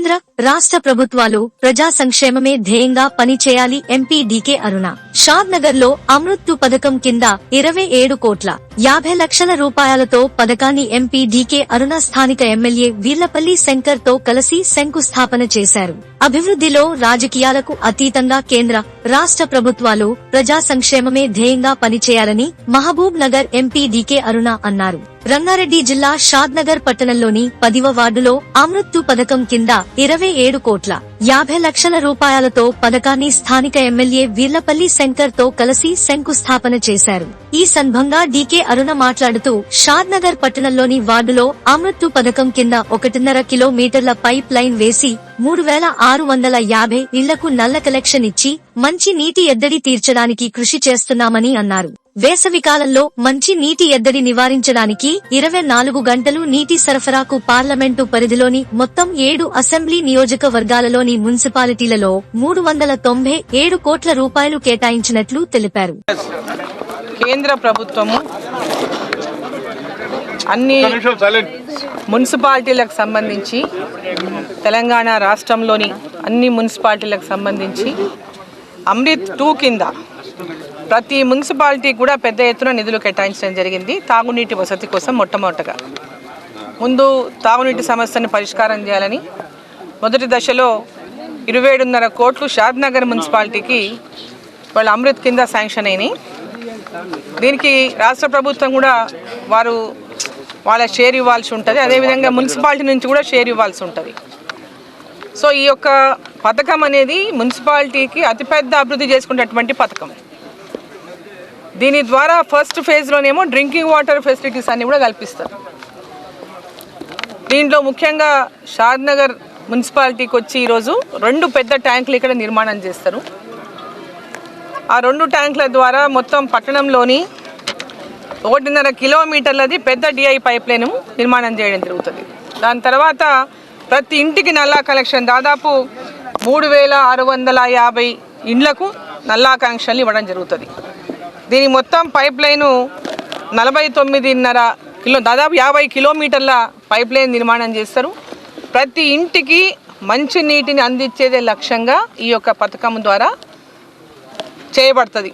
కేంద్ర రాష్ట్ర ప్రభుత్వాలు ప్రజా సంక్షేమమే ధ్యేయంగా పనిచేయాలి. ఎంపీ డీకే అరుణ షాద్ నగర్ లో అమృత్ పథకం కింద 27,50,00,000 రూపాయలతో పథకాన్ని ఎంపీ డీకే అరుణ స్థానిక ఎమ్మెల్యే వీర్లపల్లి శంకర్ తో కలిసి శంకుస్థాపన చేశారు. అభివృద్ధిలో రాజకీయాలకు అతీతంగా కేంద్ర రాష్ట్ర ప్రభుత్వాలు ప్రజా సంక్షేమమే ధ్యేయంగా పనిచేయాలని మహబూబ్ నగర్ ఎంపీ డీకే అరుణ అన్నారు. రంగారెడ్డి జిల్లా షాద్ నగర్ పట్టణంలోని 10వ వార్డులో అమృత్ పథకం కింద 27,50,00,000 రూపాయలతో పథకాన్ని స్థానిక ఎమ్మెల్యే వీర్లపల్లి శంకర్ తో కలిసి శంకుస్థాపన చేశారు. ఈ సందర్భంగా డీకే అరుణ మాట్లాడుతూ షాద్ నగర్ పట్టణంలోని వార్డులో అమృత్ పథకం కింద 1.5 కిలోమీటర్ల పైప్ లైన్ వేసి 3,650 ఇళ్లకు నల్ల కలెక్షన్ ఇచ్చి మంచి నీటి ఎద్దడి తీర్చడానికి కృషి చేస్తున్నామని అన్నారు. వేసవికాలంలో మంచి నీటి ఎద్దడి నివారించడానికి 24 గంటలు నీటి సరఫరాకు పార్లమెంటు పరిధిలోని మొత్తం 7 అసెంబ్లీ నియోజకవర్గాలలోని మున్సిపాలిటీలలో 397 కోట్ల రూపాయలు కేటాయించినట్లు తెలిపారు. కేంద్ర ప్రభుత్వము అన్ని మున్సిపాలిటీలకు సంబంధించి తెలంగాణ రాష్ట్రంలోని అన్ని మున్సిపాలిటీలకు సంబంధించి అమృత్ 2 కింద ప్రతి మున్సిపాలిటీ కూడా పెద్ద ఎత్తున నిధులు కేటాయించడం జరిగింది. తాగునీటి వసతి కోసం మొట్టమొదటగా ముందు తాగునీటి సమస్యను పరిష్కారం చేయాలని మొదటి దశలో 27.5 కోట్లు షాద్ నగర్ మున్సిపాలిటీకి వాళ్ళ అమృత్ కింద శాంక్షన్ అయినాయి. దీనికి రాష్ట్ర ప్రభుత్వం కూడా వారు వాళ్ళ షేర్ ఇవ్వాల్సి ఉంటుంది, అదేవిధంగా మున్సిపాలిటీ నుంచి కూడా షేర్ ఇవ్వాల్సి ఉంటుంది. సో ఈ యొక్క పథకం అనేది మున్సిపాలిటీకి అతిపెద్ద అభివృద్ధి చేసుకునేటువంటి పథకం. దీని ద్వారా ఫస్ట్ ఫేజ్లోనేమో డ్రింకింగ్ వాటర్ ఫెసిలిటీస్ అన్ని కూడా కల్పిస్తారు. దీంట్లో ముఖ్యంగా షాద్ నగర్ మున్సిపాలిటీకి వచ్చి ఈరోజు 2 పెద్ద ట్యాంకులు ఇక్కడ నిర్మాణం చేస్తారు. ఆ 2 ట్యాంకుల ద్వారా మొత్తం పట్టణంలోని 1.5 కిలోమీటర్లది పెద్ద డిఐ పైప్ లైన్ నిర్మాణం చేయడం జరుగుతుంది. దాని తర్వాత ప్రతి ఇంటికి నల్లా కనెక్షన్ దాదాపు 3,650 ఇండ్లకు నల్లా కనెక్షన్లు ఇవ్వడం జరుగుతుంది. దీని మొత్తం పైప్ లైను 49.5 దాదాపు 50 కిలోమీటర్ల పైప్ లైన్ నిర్మాణం చేస్తారు. ప్రతి ఇంటికి మంచి నీటిని అందించేదే లక్ష్యంగా ఈ యొక్క పథకం ద్వారా చేయబడుతుంది.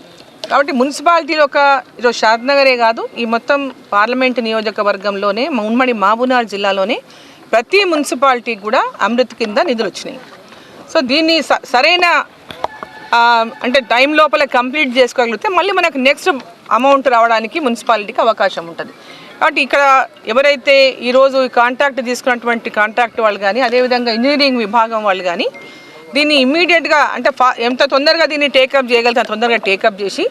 కాబట్టి మున్సిపాలిటీలో ఈరోజు షాద్ నగరే కాదు, ఈ మొత్తం పార్లమెంటు నియోజకవర్గంలోనే ఉమ్మడి మహబూబ్నగర్ జిల్లాలోనే ప్రతి మున్సిపాలిటీకి కూడా అమృత్ కింద నిధులు వచ్చినాయి. సో దీన్ని సరైన అంటే టైం లోపల కంప్లీట్ చేసుకోగలిగితే మళ్ళీ మనకు నెక్స్ట్ అమౌంట్ రావడానికి మున్సిపాలిటీకి అవకాశం ఉంటుంది. కాబట్టి ఇక్కడ ఎవరైతే ఈరోజు ఈ కాంట్రాక్ట్ తీసుకున్నటువంటి కాంట్రాక్ట్ వాళ్ళు కానీ అదేవిధంగా ఇంజనీరింగ్ విభాగం వాళ్ళు కానీ దీన్ని ఇమ్మీడియట్గా అంటే ఎంత తొందరగా దీన్ని టేకప్ చేయగలిగితే తొందరగా టేకప్ చేసి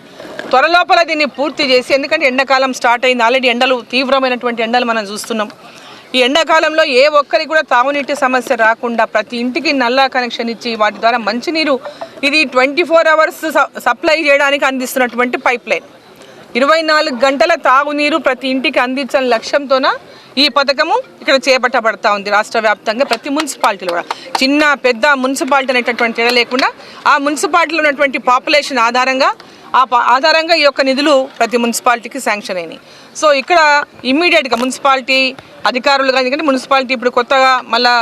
త్వరలోపల దీన్ని పూర్తి చేసి, ఎందుకంటే ఎండాకాలం స్టార్ట్ అయింది, ఆల్రెడీ ఎండలు తీవ్రమైనటువంటి ఎండలు మనం చూస్తున్నాం. ఈ ఎండాకాలంలో ఏ ఒక్కరికి కూడా తాగునీటి సమస్య రాకుండా ప్రతి ఇంటికి నల్లా కనెక్షన్ ఇచ్చి వాటి ద్వారా మంచినీరు ఇది 24 అవర్స్ సప్లై చేయడానికి అందిస్తున్నటువంటి పైప్ లైన్. 24 గంటల తాగునీరు ప్రతి ఇంటికి అందించిన లక్ష్యంతోన ఈ పథకము ఇక్కడ చేపట్టబడతా ఉంది. రాష్ట్ర వ్యాప్తంగా ప్రతి మున్సిపాలిటీలో కూడా చిన్న పెద్ద మున్సిపాలిటీ అనేటటువంటి తేడా లేకుండా ఆ మున్సిపాలిటీలో ఉన్నటువంటి పాపులేషన్ ఆధారంగా ఈ యొక్క నిధులు ప్రతి మున్సిపాలిటీకి శాంక్షన్ అయినాయి. సో ఇక్కడ ఇమ్మీడియట్గా మున్సిపాలిటీ అధికారులు కానీ, ఎందుకంటే మున్సిపాలిటీ ఇప్పుడు కొత్తగా మళ్ళా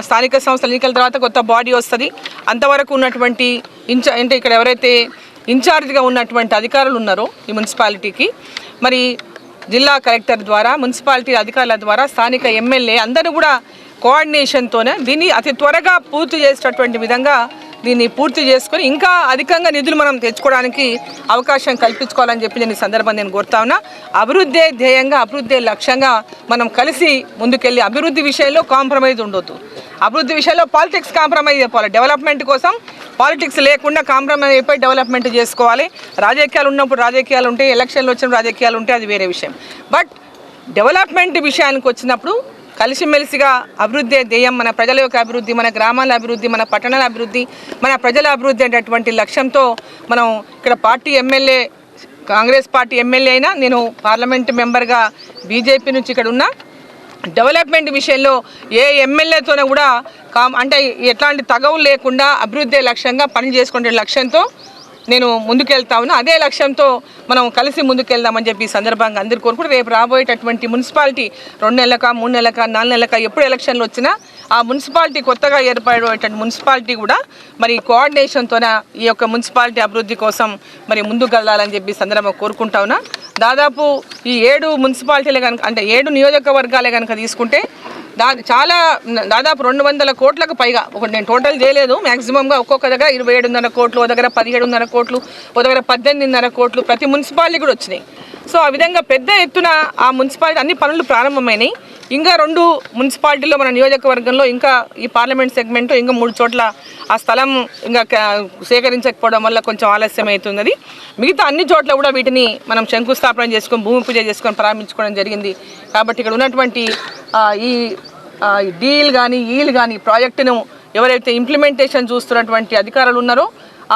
స్థానిక సంస్థల ఎన్నికల తర్వాత కొత్త బాడీ వస్తుంది. అంతవరకు ఉన్నటువంటి అంటే ఇక్కడ ఎవరైతే ఇన్ఛార్జ్గా ఉన్నటువంటి అధికారులు ఉన్నారో ఈ మున్సిపాలిటీకి మరి జిల్లా కలెక్టర్ ద్వారా మున్సిపాలిటీ అధికారుల ద్వారా స్థానిక ఎమ్మెల్యే అందరూ కూడా కోఆర్డినేషన్తోనే దీన్ని అతి త్వరగా పూర్తి చేసేటటువంటి విధంగా దీన్ని పూర్తి చేసుకొని ఇంకా అధికంగా నిధులు మనం తెచ్చుకోవడానికి అవకాశం కల్పించుకోవాలని చెప్పి నేను ఈ సందర్భంగా నేను కోరుతా ఉన్నా. అభివృద్ధే ధ్యేయంగా అభివృద్ధే లక్ష్యంగా మనం కలిసి ముందుకెళ్ళి అభివృద్ధి విషయంలో కాంప్రమైజ్ ఉండొద్దు. అభివృద్ధి విషయంలో పాలిటిక్స్ కాంప్రమైజ్ అయిపోవాలి. డెవలప్మెంట్ కోసం పాలిటిక్స్ లేకుండా కాంప్రమైజ్ అయిపోయి డెవలప్మెంట్ చేసుకోవాలి. రాజకీయాలు ఉన్నప్పుడు రాజకీయాలు ఉంటాయి, ఎలక్షన్లు వచ్చినప్పుడు రాజకీయాలు ఉంటాయి, అది వేరే విషయం. బట్ డెవలప్మెంట్ విషయానికి వచ్చినప్పుడు కలిసిమెలిసిగా అభివృద్ధి ధ్యేయం, మన ప్రజల యొక్క అభివృద్ధి, మన గ్రామాల అభివృద్ధి, మన పట్టణాల అభివృద్ధి, మన ప్రజల అభివృద్ధి అనేటటువంటి లక్ష్యంతో మనం ఇక్కడ party MLA Congress party MLA అయినా నేను పార్లమెంట్ మెంబర్గా బీజేపీ నుంచి ఇక్కడ ఉన్నా డెవలప్మెంట్ విషయంలో ఏ ఎమ్మెల్యేతోనే కూడా అంటే ఎట్లాంటి తగవులు లేకుండా అభివృద్ధి లక్ష్యంగా పని చేసుకునే లక్ష్యంతో నేను ముందుకెళ్తా ఉన్నా. అదే లక్ష్యంతో మనం కలిసి ముందుకెళ్దామని చెప్పి ఈ సందర్భంగా అందరు కోరుకుంటూ రేపు రాబోయేటటువంటి మున్సిపాలిటీ 2 నెలలక 3 నెలలక 4 నెలలక ఎప్పుడు ఎలక్షన్లు వచ్చినా ఆ మున్సిపాలిటీ కొత్తగా ఏర్పడేటువంటి మున్సిపాలిటీ కూడా మరి కోఆర్డినేషన్తోన ఈ యొక్క మున్సిపాలిటీ అభివృద్ధి కోసం మరి ముందుకు వెళ్ళాలని చెప్పి సందర్భంగా కోరుకుంటా ఉన్నా. దాదాపు ఈ 7 మున్సిపాలిటీలే కనుక అంటే 7 నియోజకవర్గాలే కనుక తీసుకుంటే దాదాపు 200 కోట్లకు పైగా నేను టోటల్ చేయలేదు, మ్యాక్సిమంగా ఒక్కొక్క దగ్గర 27.5 కోట్లు, ఒక దగ్గర 17.5 కోట్లు, ఒక దగ్గర 18.5 కోట్లు ప్రతి మున్సిపాలిటీ కూడా వచ్చినాయి. సో ఆ విధంగా పెద్ద ఎత్తున ఆ మున్సిపాలిటీ అన్ని పనులు ప్రారంభమైనాయి. ఇంకా 2 మున్సిపాలిటీలో మన నియోజకవర్గంలో ఇంకా ఈ పార్లమెంట్ సెగ్మెంట్ ఇంకా 3 చోట్ల ఆ స్థలం ఇంకా సేకరించకపోవడం వల్ల కొంచెం ఆలస్యం అవుతున్నది. మిగతా అన్ని చోట్ల కూడా వీటిని మనం శంకుస్థాపన చేసుకొని భూమి పూజ చేసుకొని ప్రారంభించుకోవడం జరిగింది. కాబట్టి ఇక్కడ ఉన్నటువంటి ఈ డీల్ కానీ ఈల్ కానీ ప్రాజెక్టును ఎవరైతే ఇంప్లిమెంటేషన్ చూస్తున్నటువంటి అధికారులు ఉన్నారో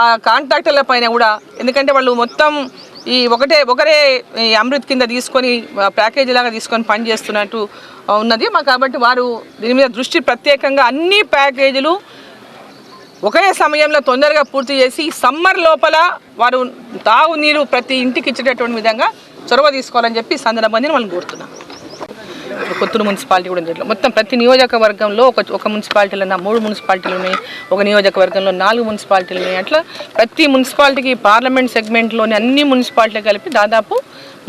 ఆ కాంట్రాక్టర్ల పైన కూడా, ఎందుకంటే వాళ్ళు మొత్తం ఈ ఒకరే ఈ అమృత్ కింద తీసుకొని ప్యాకేజీ లాగా తీసుకొని పని చేస్తున్నట్టు ఉన్నది కాబట్టి వారు దీని మీద దృష్టి ప్రత్యేకంగా అన్ని ప్యాకేజీలు ఒకే సమయంలో తొందరగా పూర్తి చేసి సమ్మర్ లోపల వారు తాగునీరు ప్రతి ఇంటికి ఇచ్చేటటువంటి విధంగా చొరవ తీసుకోవాలని చెప్పి సందర్భంగా నేను వాళ్ళని కోరుతున్నాను. కొత్తూరు మున్సిపాలిటీ కూడా ఉంది. మొత్తం ప్రతి నియోజకవర్గంలో ఒక మున్సిపాలిటీలో 3 మున్సిపాలిటీలు ఉన్నాయి, ఒక నియోజకవర్గంలో 4 మున్సిపాలిటీలు ఉన్నాయి. అట్లా ప్రతి మున్సిపాలిటీకి పార్లమెంట్ సెగ్మెంట్లోని అన్ని మున్సిపాలిటీలు కలిపి దాదాపు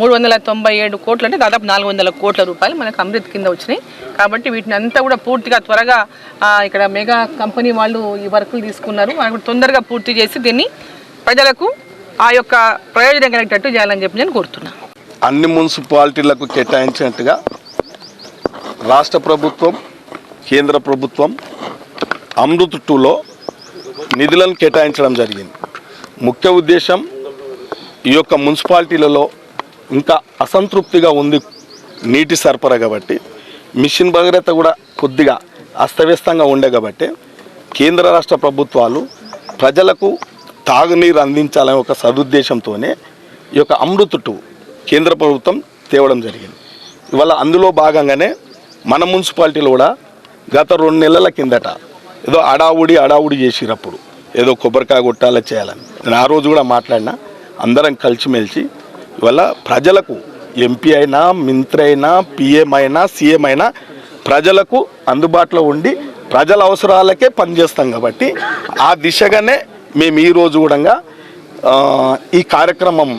397 కోట్లు అంటే దాదాపు 400 కోట్ల రూపాయలు మనకు అమృత్ కింద వచ్చినాయి. కాబట్టి వీటిని అంతా కూడా పూర్తిగా త్వరగా ఇక్కడ మెగా కంపెనీ వాళ్ళు ఈ వర్కులు తీసుకున్నారు, వాళ్ళు తొందరగా పూర్తి చేసి దీన్ని ప్రజలకు ఆ యొక్క ప్రయోజనం కలిగేటట్టు చేయాలని చెప్పి నేను కోరుతున్నాను. అన్ని మున్సిపాలిటీలకు కేటాయించినట్టుగా రాష్ట్ర ప్రభుత్వం, కేంద్ర ప్రభుత్వం అమృత్ 2లో నిధులను కేటాయించడం జరిగింది. ముఖ్య ఉద్దేశం ఈ యొక్క మున్సిపాలిటీలలో ఇంకా అసంతృప్తిగా ఉంది నీటి సరఫరా కాబట్టి, మిషన్ భగీరథ కూడా కొద్దిగా అస్తవ్యస్తంగా ఉండే కాబట్టి కేంద్ర రాష్ట్ర ప్రభుత్వాలు ప్రజలకు తాగునీరు అందించాలనే ఒక సదుద్దేశంతోనే ఈ యొక్క అమృత్ 2 కేంద్ర ప్రభుత్వం తేవడం జరిగింది. ఇవాళ అందులో భాగంగానే మన మున్సిపాలిటీలో కూడా గత 2 నెలల కిందట ఏదో అడావుడి చేసినప్పుడు ఏదో కొబ్బరికాయ కొట్టాల చేయాలని నేను ఆ రోజు కూడా మాట్లాడినా. అందరం కలిసిమెలిసి ఇవాళ ప్రజలకు ఎంపీ అయినా, మంత్రి అయినా, పిఎం అయినా, సీఎం అయినా ప్రజలకు అందుబాటులో ఉండి ప్రజల అవసరాలకే పనిచేస్తాం కాబట్టి ఆ దిశగానే మేము ఈరోజు కూడా ఈ కార్యక్రమం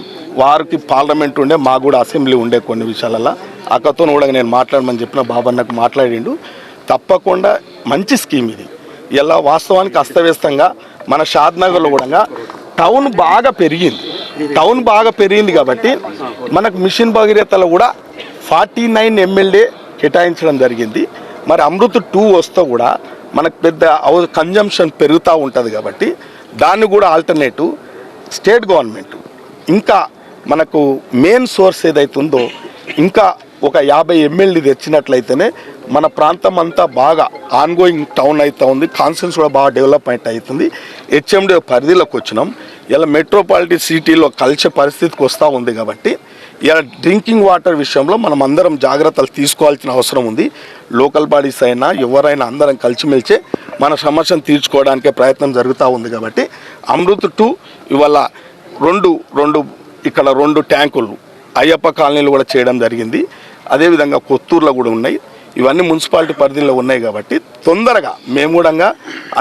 వారికి పార్లమెంట్ ఉండే, మాకు కూడా అసెంబ్లీ ఉండే కొన్ని విషయాలలో అక్కతో కూడా నేను మాట్లాడమని చెప్పిన బాబన్నకు మాట్లాడిండు. తప్పకుండా మంచి స్కీమ్ ఇది. ఇలా వాస్తవానికి అస్తవ్యస్తంగా మన షాద్నగర్లో కూడా టౌన్ బాగా పెరిగింది కాబట్టి మనకు మిషన్ భగీరథలో కూడా 49 MLA కేటాయించడం జరిగింది. మరి అమృత్ 2 వస్తే కూడా మనకు పెద్ద కన్జంప్షన్ పెరుగుతూ ఉంటుంది కాబట్టి దాన్ని కూడా ఆల్టర్నేటివ్ స్టేట్ గవర్నమెంట్ ఇంకా మనకు మెయిన్ సోర్స్ ఏదైతే ఉందో ఇంకా ఒక 50 MLA తెచ్చినట్లయితేనే మన ప్రాంతం అంతా బాగా ఆన్గోయింగ్ టౌన్ అవుతూ ఉంది, కాన్స్టిట్యూన్స్ కూడా బాగా డెవలప్మెంట్ అవుతుంది. హెచ్ఎండి పరిధిలోకి వచ్చినాం. ఇలా మెట్రోపాలిటీ సిటీలో కలిసే పరిస్థితికి వస్తూ ఉంది కాబట్టి ఇలా డ్రింకింగ్ వాటర్ విషయంలో మనం అందరం జాగ్రత్తలు తీసుకోవాల్సిన అవసరం ఉంది. లోకల్ బాడీస్ అయినా ఎవరైనా అందరం కలిసిమెలిచే మన సమస్యను తీర్చుకోవడానికే ప్రయత్నం జరుగుతూ ఉంది. కాబట్టి అమృత్ 2 ఇవాళ రెండు ఇక్కడ 2 ట్యాంకులు అయ్యప్ప కాలనీలు కూడా చేయడం జరిగింది. అదేవిధంగా కొత్తూరులో కూడా ఉన్నాయి. ఇవన్నీ మున్సిపాలిటీ పరిధిలో ఉన్నాయి కాబట్టి తొందరగా మేము కూడా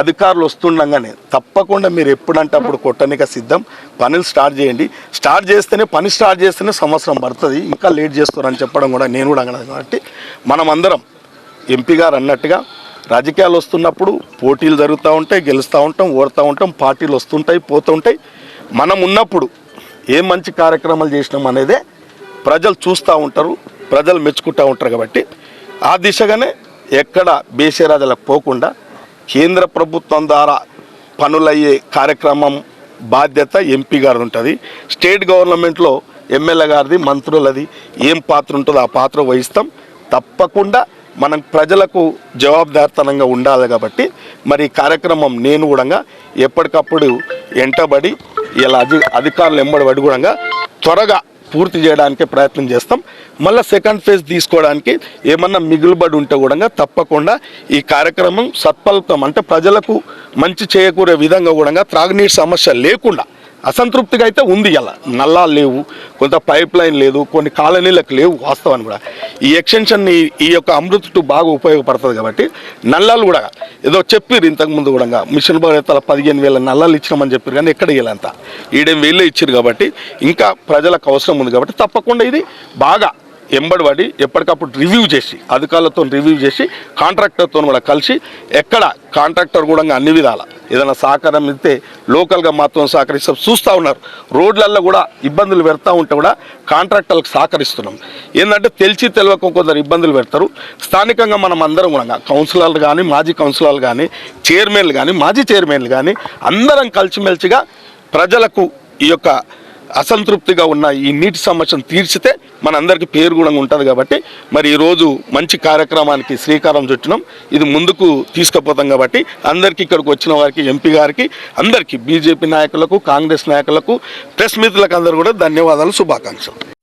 అధికారులు వస్తుండగానే తప్పకుండా మీరు ఎప్పుడంటే అప్పుడు కొట్టనిక సిద్ధం, పనులు స్టార్ట్ చేయండి. పని స్టార్ట్ చేస్తేనే సంవత్సరం పడుతుంది, ఇంకా లేట్ చేస్తారని చెప్పడం కూడా నేను కూడా అన్నది. కాబట్టి మనం అందరం ఎంపీ గారు అన్నట్టుగా రాజకీయాలు వస్తున్నప్పుడు పోటీలు జరుగుతూ ఉంటాయి, గెలుస్తూ ఉంటాం, ఓడుతూ ఉంటాం, పార్టీలు వస్తుంటాయి, పోతుంటాయి. మనం ఉన్నప్పుడు ఏ మంచి కార్యక్రమాలు చేసినాం అనేదే ప్రజలు చూస్తూ ఉంటారు, ప్రజలు మెచ్చుకుంటూ ఉంటారు. కాబట్టి ఆ దిశగానే ఎక్కడ బేసేరాజులకు పోకుండా కేంద్ర ప్రభుత్వం ద్వారా పనులయ్యే కార్యక్రమం బాధ్యత ఎంపీ గారు ఉంటుంది. స్టేట్ గవర్నమెంట్లో ఎమ్మెల్యే గారిది, మంత్రులది ఏం పాత్ర ఉంటుందో ఆ పాత్ర వహిస్తాం. తప్పకుండా మనం ప్రజలకు జవాబుదారితనంగా ఉండాలి. కాబట్టి మరి ఈ కార్యక్రమం నేను కూడా ఎప్పటికప్పుడు ఎంటబడి ఇలా అధికారులు ఎంబడి కూడా త్వరగా పూర్తి చేయడానికి ప్రయత్నం చేస్తాం. మళ్ళీ సెకండ్ ఫేజ్ తీసుకోవడానికి ఏమన్నా మిగులుబడి ఉంటే కూడా తప్పకుండా ఈ కార్యక్రమం సత్ఫలితం అంటే ప్రజలకు మంచి చేకూరే విధంగా కూడా త్రాగునీటి సమస్య లేకుండా అసంతృప్తిగా అయితే ఉంది. ఇలా నల్లాలు లేవు, కొంత పైప్ లైన్ లేదు, కొన్ని కాలనీలకు లేవు. వాస్తవాన్ని కూడా ఈ ఎక్స్టెన్షన్ ఈ యొక్క అమృత్ 2 బాగా ఉపయోగపడుతుంది కాబట్టి నల్లాలు కూడా ఏదో చెప్పారు ఇంతకుముందు కూడా మిషన్ భగీరథ 15,000 నల్లాలు ఇచ్చినామని చెప్పారు, కానీ ఎక్కడ ఇవ్వాలంతా 7,000 ఇచ్చారు. కాబట్టి ఇంకా ప్రజలకు అవసరం ఉంది కాబట్టి తప్పకుండా ఇది బాగా ఎంబడిపడి ఎప్పటికప్పుడు రివ్యూ చేసి అధికారులతో రివ్యూ చేసి కాంట్రాక్టర్తో కూడా కలిసి ఎక్కడ కాంట్రాక్టర్ కూడా అన్ని విధాల ఏదైనా సహకారం ఇస్తే లోకల్గా మాత్రం సహకరిస్తాం. చూస్తూ ఉన్నారు రోడ్లల్లో కూడా ఇబ్బందులు పెడతా ఉంటే కూడా కాంట్రాక్టర్లకు సహకరిస్తున్నాం. ఏంటంటే తెలియక కొందరు ఇబ్బందులు పెడతారు. స్థానికంగా మనం అందరం కూడా కౌన్సిలర్లు కానీ, మాజీ కౌన్సిలర్లు కానీ, చైర్మన్లు కానీ, మాజీ చైర్మన్లు కానీ అందరం కలిసిమెలిసిగా ప్రజలకు ఈ యొక్క అసంతృప్తిగా ఉన్న ఈ నీటి సమస్యను తీర్చితే మనందరికీ పేరు కూడా ఉంటుంది. కాబట్టి మరి ఈరోజు మంచి కార్యక్రమానికి శ్రీకారం చుట్టినాం. ఇది ముందుకు తీసుకుపోతాం. కాబట్టి అందరికీ ఇక్కడికి వచ్చిన వారికి, ఎంపీ గారికి, అందరికీ బీజేపీ నాయకులకు, కాంగ్రెస్ నాయకులకు, ప్రెస్ మిత్రులకు అందరూ కూడా ధన్యవాదాలు, శుభాకాంక్షలు.